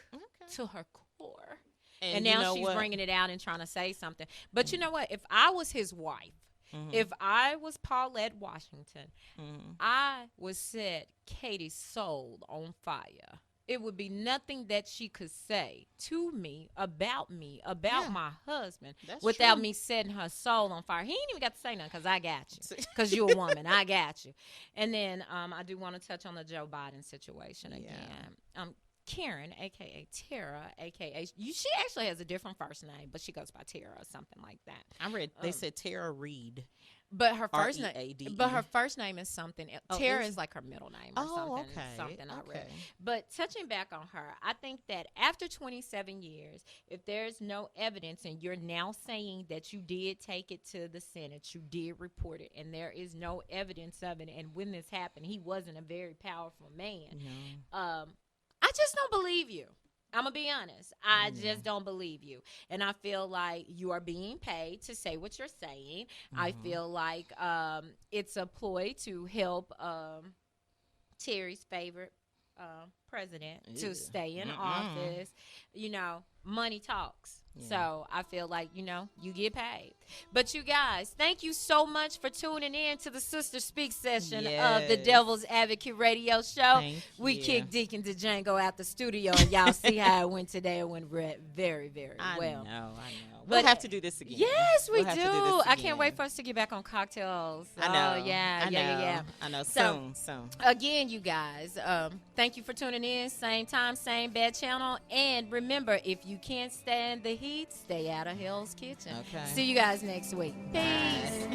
to her core. And now she's bringing it out and trying to say something. But you know what? If I was his wife, if I was Paulette Washington, I would set Katie's soul on fire. It would be nothing that she could say to me, about my husband, without me setting her soul on fire. He ain't even got to say nothing because I got you. Because you're a woman. I got you. And then I do want to touch on the Joe Biden situation again. Karen, a.k.a. Tara, a.k.a. She actually has a different first name, but she goes by Tara or something like that. I read they said Tara Reid. But her first name, R-E-A-D-E. but her first name is something. Tara is like her middle name or something. Okay. Something I read. But touching back on her, I think that after 27 years, if there's no evidence and you're now saying that you did take it to the Senate, you did report it, and there is no evidence of it, and when this happened, he wasn't a very powerful man. No. I just don't believe you. I'm going to be honest. I just don't believe you. And I feel like you are being paid to say what you're saying. I feel like it's a ploy to help Terry's favorite president to stay in office. You know, money talks. So I feel like, you get paid. But you guys, thank you so much for tuning in to the Sister Speak session of the Devil's Advocate Radio Show. We kicked Deacon DeDjango out the studio, and y'all see how it went today. It went very, very well. I know. We'll have to do this again. Yes, we we'll do. I can't wait for us to get back on cocktails. I know. Oh, yeah. I know. So, soon. Again, you guys, thank you for tuning in. Same time, same bad channel. And remember, if you can't stand the heat, stay out of Hell's Kitchen. Okay. See you guys next week. Peace.